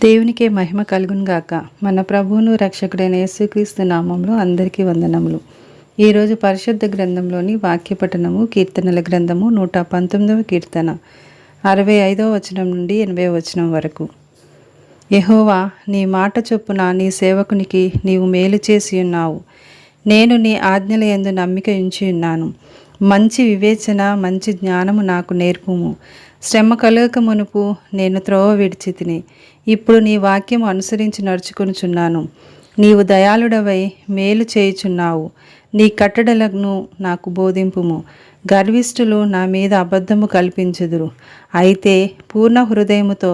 దేవునికే మహిమ కలుగునుగాక. మన ప్రభువును రక్షకుడైన యేసుక్రీస్తు నామంలో అందరికీ వందనములు. ఈరోజు పరిశుద్ధ గ్రంథంలోని వాక్య పఠనము కీర్తనల గ్రంథము 119వ కీర్తన 65వ వచనం నుండి 80వ వచనం వరకు. యెహోవా, నీ మాట చొప్పున నీ సేవకునికి నీవు మేలు చేసి ఉన్నావు. నేను నీ ఆజ్ఞల యందు నమ్మిక ఉంచి ఉన్నాను. మంచి వివేచన, మంచి జ్ఞానము నాకు నేర్పుము. శ్రమ కలుగక మునుపు నేను త్రోవ విడిచి తిని ఇప్పుడు నీ వాక్యము అనుసరించి నడుచుకొనుచున్నాను. నీవు దయాళుడవై మేలు చేయుచున్నావు. నీ కట్టడలను నాకు బోధింపుము. గర్విష్ఠులు నా మీద అబద్ధము కల్పించుదురు. అయితే పూర్ణ హృదయముతో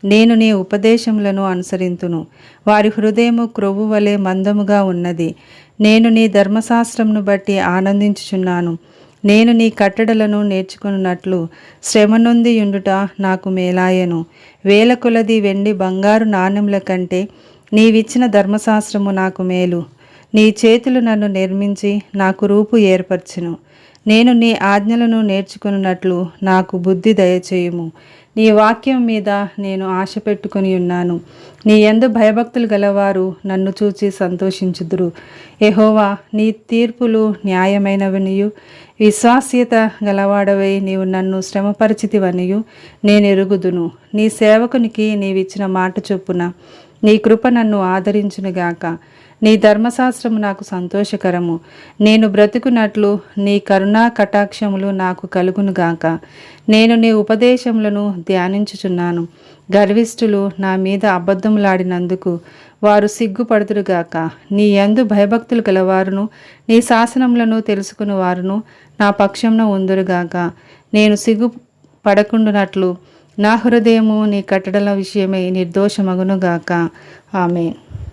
నేను నీ ఉపదేశములను అనుసరింతును. వారి హృదయము క్రొవ్వు వలె మందముగా ఉన్నది. నేను నీ ధర్మశాస్త్రమును బట్టి ఆనందించుచున్నాను. నేను నీ కట్టడలను నేర్చుకున్నట్లు శ్రమ నొంది యుండుట నాకు మేలాయను. వేల కొలది వెండి బంగారు నాణ్యముల కంటే నీవిచ్చిన ధర్మశాస్త్రము నాకు మేలు. నీ చేతులు నన్ను నిర్మించి నాకు రూపు ఏర్పరచును. నేను నీ ఆజ్ఞలను నేర్చుకున్నట్లు నాకు బుద్ధి దయచేయుము. నీ వాక్యం మీద నేను ఆశ పెట్టుకొని ఉన్నాను. నీ యందు భయభక్తులు గలవారు నన్ను చూచి సంతోషించుదురు. యెహోవా, నీ తీర్పులు న్యాయమైనవనియు విశ్వాస్యత గలవాడవై నీవు నన్ను శ్రమపరిచితివనియు నేను ఎరుగుదును. నీ సేవకునికి నీవిచ్చిన మాట చొప్పున నీ కృప నన్ను ఆదరించునుగాక. నీ ధర్మశాస్త్రము నాకు సంతోషకరము. నేను బ్రతుకున్నట్లు నీ కరుణా కటాక్షములు నాకు కలుగునుగాక. నేను నీ ఉపదేశములను ధ్యానించుచున్నాను. గర్విష్ఠులు నా మీద అబద్ధములాడినందుకు వారు సిగ్గుపడుదురుగాక. నీ యందు భయభక్తులు గలవారును నీ శాసనములను తెలుసుకుని వారును నా పక్షంన ఉందురుగాక. నేను సిగ్గు పడకుండునట్లు నా హృదయము నీ కట్టడల విషయమై నిర్దోషమగునుగాక. ఆమేన్.